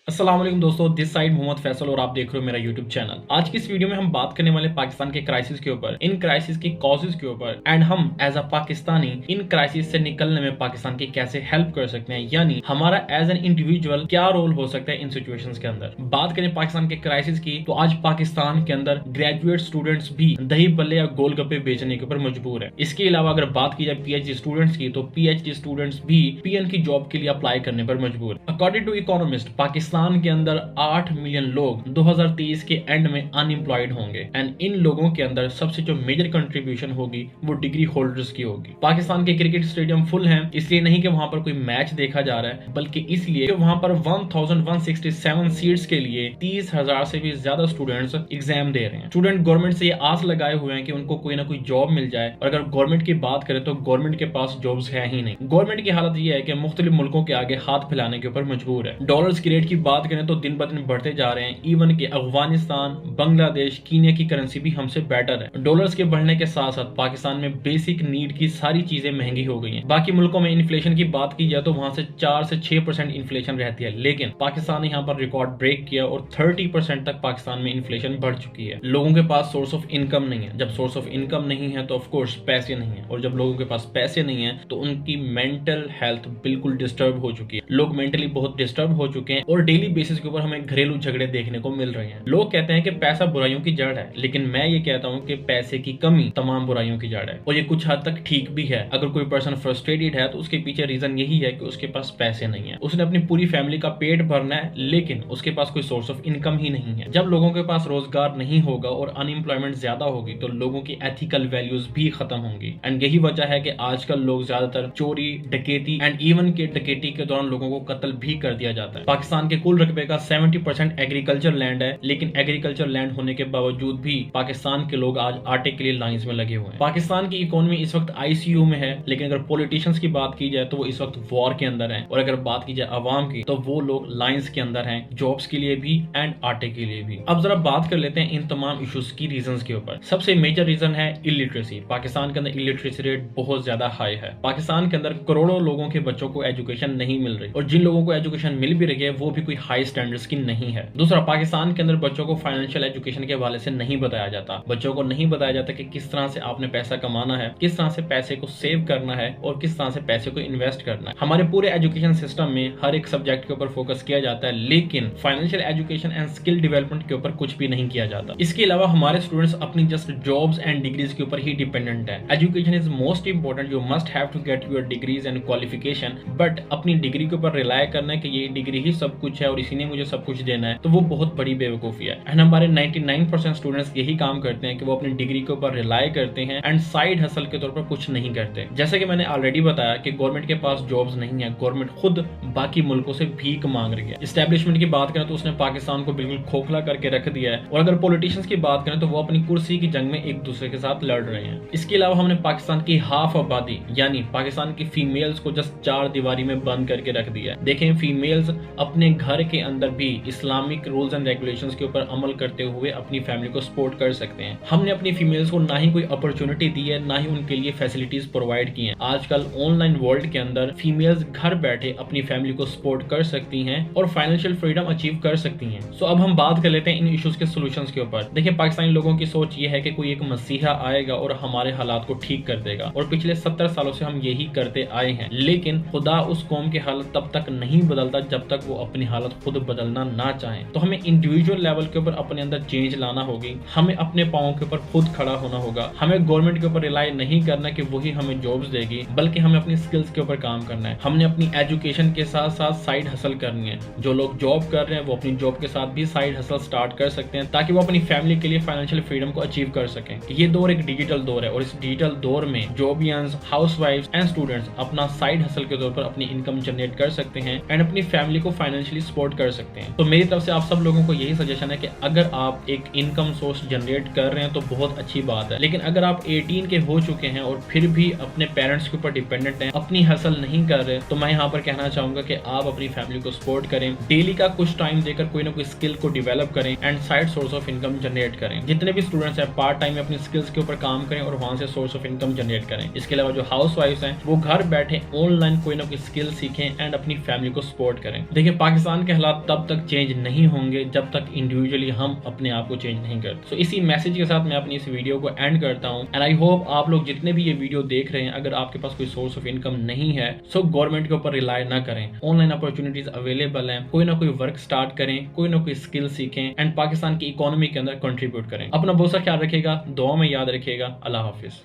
अस्सलाम वालेकुम दोस्तों, दिस साइड मोहम्मद फैसल और आप देख रहे हो मेरा यूट्यूब चैनल। आज की इस वीडियो में हम बात करने वाले पाकिस्तान के क्राइसिस के ऊपर, इन क्राइसिस की कॉजेज के ऊपर एंड हम as a Pakistani in crisis से निकलने में पाकिस्तान की कैसे हेल्प कर सकते हैं, यानी हमारा एज एन इंडिविजुअल क्या रोल हो सकता है इन सिचुएशंस के अंदर। बात करें पाकिस्तान के क्राइसिस की तो आज पाकिस्तान के अंदर ग्रेजुएट स्टूडेंट्स भी दही बल्ले या गोलगप्पे बेचने के ऊपर मजबूर है। इसके अलावा अगर बात की जाए पीएचडी स्टूडेंट्स की तो पीएचडी स्टूडेंट्स भी पीएन की जॉब के लिए अप्लाई करने पर मजबूर है। अकॉर्डिंग टू इकोनॉमिस्ट, पाकिस्तान के अंदर 8 मिलियन लोग 2023 के एंड में अनएम्प्लॉयड होंगे एंड इन लोगों के अंदर सबसे जो मेजर कंट्रीब्यूशन होगी वो डिग्री होल्डर्स की होगी। पाकिस्तान के क्रिकेट स्टेडियम फुल हैं, इसलिए नहीं कि वहां पर कोई मैच देखा जा रहा है, बल्कि इसलिए कि वहां पर 1167 सीट्स के लिए 30,000 से भी ज्यादा स्टूडेंट्स एग्जाम दे रहे हैं। स्टूडेंट गवर्नमेंट से ये आस लगाए हुए हैं कि उनको कोई ना कोई जॉब मिल जाए, और अगर गवर्नमेंट की बात करें तो गवर्नमेंट के पास जॉब्स है ही नहीं। गवर्नमेंट की हालत ये है कि मुख्तलिफ मुल्कों के आगे हाथ फैलाने के ऊपर मजबूर है। डॉलर्स की रेट की बात करें तो दिन ब दिन बढ़ते जा रहे हैं। इवन के अफगानिस्तान, बांग्लादेश, कीनिया की करेंसी भी हमसे बेटर है। डॉलर्स के बढ़ने के साथ साथ पाकिस्तान में बेसिक नीड की सारी चीजें महंगी हो गई हैं। बाकी मुल्कों में इन्फ्लेशन की बात की जाए तो वहां से 4 से 6% इन्फ्लेशन रहती है, लेकिन पाकिस्तान ने यहाँ पर रिकॉर्ड ब्रेक किया और 30% तक पाकिस्तान में इन्फ्लेशन बढ़ चुकी है। लोगों के पास सोर्स ऑफ इनकम नहीं है। जब सोर्स ऑफ इनकम नहीं है तो ऑफकोर्स पैसे नहीं है, और जब लोगों के पास पैसे नहीं है तो उनकी मेंटल हेल्थ बिल्कुल डिस्टर्ब हो चुकी है। लोग मेंटली बहुत डिस्टर्ब हो चुके हैं और डेली बेसिस के ऊपर हमें घरेलू झगड़े देखने को मिल रहे हैं। लोग कहते हैं कि पैसा बुराइयों की जड़ है, लेकिन मैं ये कहता हूं कि पैसे की कमी तमाम बुराइयों की जड़ है, और ये कुछ हद तक ठीक भी है। अगर कोई पर्सन फ्रस्ट्रेटेड है तो उसके पीछे रीजन यही है कि उसके पास पैसे नहीं है। उसने अपनी पूरी फैमिली का पेट भरना है, लेकिन उसके पास कोई सोर्स ऑफ इनकम ही नहीं है। जब लोगों के पास रोजगार नहीं होगा और अनएम्प्लॉयमेंट ज्यादा होगी तो लोगों की एथिकल वैल्यूज भी खत्म होंगी, एंड यही वजह है कि आजकल लोग ज्यादातर चोरी, डकैती एंड इवन के डकैती के दौरान लोगों को कत्ल भी कर दिया जाता है। पाकिस्तान के कुल रकबे का 70% एग्रीकल्चर लैंड है, लेकिन एग्रीकल्चर लैंड होने के बावजूद भी पाकिस्तान के लोग आज आटे के लिए लाइंस में लगे हुए हैं। पाकिस्तान की इकोनॉमी इस वक्त आईसीयू में है, लेकिन अगर पॉलिटिशियंस की बात की जाए तो वो इस वक्त वॉर के अंदर हैं, और अगर बात की जाए अवाम की तो वो लोग लाइंस के अंदर हैं, जॉब्स के लिए भी एंड आटे के लिए भी। अब जरा बात कर लेते हैं इन तमाम इश्यूज की रीजंस के ऊपर। सबसे मेजर रीजन है इलिटरेसी। पाकिस्तान के अंदर इलिटरेसी रेट बहुत ज्यादा हाई है। पाकिस्तान के अंदर करोड़ों लोगों के बच्चों को एजुकेशन नहीं मिल रही, और जिन लोगों को एजुकेशन मिल भी रही है वो भी कोई हाई स्टैंडर्ड्स की नहीं है। दूसरा, पाकिस्तान के अंदर बच्चों को फाइनेंशियल एजुकेशन के हवाले से नहीं बताया जाता। बच्चों को नहीं बताया जाता कि किस तरह से आपने पैसा कमाना है, किस तरह से पैसे को सेव करना है, और किस तरह से पैसे को इन्वेस्ट करना है। हमारे पूरे एजुकेशन सिस्टम में हर एक सब्जेक्ट के ऊपर फोकस किया जाता है, लेकिन financial education and skill development के ऊपर कुछ भी नहीं किया जाता। इसके अलावा हमारे स्टूडेंट्स अपनी जस्ट जॉब्स एंड डिग्रीज के ऊपर ही डिपेंडेंट है। Education is most important, you must have to get your degrees and qualification, but अपनी डिग्री के ऊपर रिलाय करना है कि ये डिग्री ही सब कुछ है और इसी ने मुझे सब कुछ देना है, तो वो बहुत बड़ी बेवकूफी है। एंड हमारे 99% स्टूडेंट्स यही काम करते हैं कि वो अपनी डिग्री के ऊपर रिलाय करते हैं एंड साइड हसल के तौर पर कुछ नहीं करते। जैसे कि मैंने ऑलरेडी बताया कि गवर्नमेंट के पास जॉब्स नहीं है, गवर्नमेंट खुद बाकी मुल्कों से भीख मांग रही है। एस्टेब्लिशमेंट की बात करें तो उसने पाकिस्तान को बिल्कुल खोखला करके रख दिया है, और अगर पॉलिटिशियंस की बात करें तो वो अपनी कुर्सी की जंग में एक दूसरे के साथ लड़ रहे हैं। इसके अलावा हमने पाकिस्तान की हाफ आबादी यानी पाकिस्तान की फीमेल्स को जस्ट 4 दीवारी में बंद करके रख दिया है। देखें, फीमेल्स अपने घर के अंदर भी इस्लामिक रूल्स एंड रेगुलेशंस के ऊपर अमल करते हुए अपनी फैमिली को सपोर्ट कर सकते हैं। हमने अपनी फीमेल्स को ना ही कोई अपॉर्चुनिटी दी है, ना ही उनके लिए फैसिलिटीज प्रोवाइड की हैं। आजकल ऑनलाइन वर्ल्ड के अंदर फीमेल्स घर बैठे अपनी फैमिली को सपोर्ट कर सकती हैं और फाइनेंशियल फ्रीडम अचीव कर सकती हैं। सो अब हम बात कर लेते हैं इन इश्यूज के सॉल्यूशंस के ऊपर। देखिए, पाकिस्तानी लोगों की सोच ये है कि कोई एक मसीहा आएगा और हमारे हालात को ठीक कर देगा, और पिछले 70 सालों से हम यही करते आए हैं, लेकिन खुदा उस कौम की हालत तब तक नहीं बदलता जब तक वो अपनी हालत खुद बदलना ना चाहें। तो हमें इंडिविजुअल लेवल के ऊपर अपने अंदर चेंज लाना होगी, हमें अपने पांवों के ऊपर खुद खड़ा होना होगा। हमें गवर्नमेंट के ऊपर रिलाई नहीं करना कि वही हमें जॉब्स देगी, बल्कि हमें अपनी स्किल्स के ऊपर काम करना है। हमने अपनी एजुकेशन के साथ साथ साइड हसल करनी है। जो लोग जॉब कर रहे हैं वो अपनी जॉब के साथ भी साइड हसल स्टार्ट कर सकते हैं, ताकि वो अपनी फैमिली के लिए फाइनेंशियल फ्रीडम को अचीव कर सकें। ये दौर एक डिजिटल दौर है, और इस डिजिटल दौर में जॉबियंस, हाउसवाइफ्स एंड स्टूडेंट्स अपना साइड हसल के तौर पर अपनी इनकम जनरेट कर सकते हैं एंड अपनी फैमिली को फाइनेंशियली सपोर्ट कर सकते हैं। तो मेरी तरफ से आप सब लोगों को यही सजेशन है कि अगर आप एक इनकम सोर्स जनरेट कर रहे हैं तो बहुत अच्छी बात है, लेकिन अगर आप 18 के हो चुके हैं और फिर भी अपने पेरेंट्स के ऊपर डिपेंडेंट हैं, अपनी हसल नहीं कर रहे, तो मैं यहाँ पर कहना चाहूंगा कि आप अपनी फैमिली को सपोर्ट करें। डेली का कुछ टाइम देकर कोई ना कोई स्किल को डेवलप करें and side source of income generate करें। जितने भी स्टूडेंट्स हैं पार्ट टाइम में अपनी स्किल्स के ऊपर काम करें और वहां से सोर्स ऑफ इनकम जनरेट करें। इसके अलावा जो हाउसवाइफ्स हैं वो घर बैठे ऑनलाइन कोई ना कोई स्किल सीखें एंड अपनी फैमिली को सपोर्ट करें। देखिए, पाकिस्तान पाकिस्तान के हालात तब तक चेंज नहीं होंगे जब तक इंडिविजुअली हम अपने आप को चेंज नहीं करते। इसी मैसेज के साथ मैं अपनी इस वीडियो को एंड करता हूं एंड आई होप आप लोग जितने भी ये वीडियो देख रहे हैं, अगर आपके पास कोई सोर्स ऑफ इनकम नहीं है सो गवर्नमेंट के ऊपर रिलाई ना करें। ऑनलाइन अपॉर्चुनिटीज अवेलेबल हैं, कोई ना कोई वर्क स्टार्ट करें, कोई ना कोई स्किल सीखें एंड पाकिस्तान की इकोनॉमी के अंदर कंट्रीब्यूट करें। अपना बहुत सा ख्याल रखिएगा, दुआ में याद रखिएगा। अल्लाह हाफिज।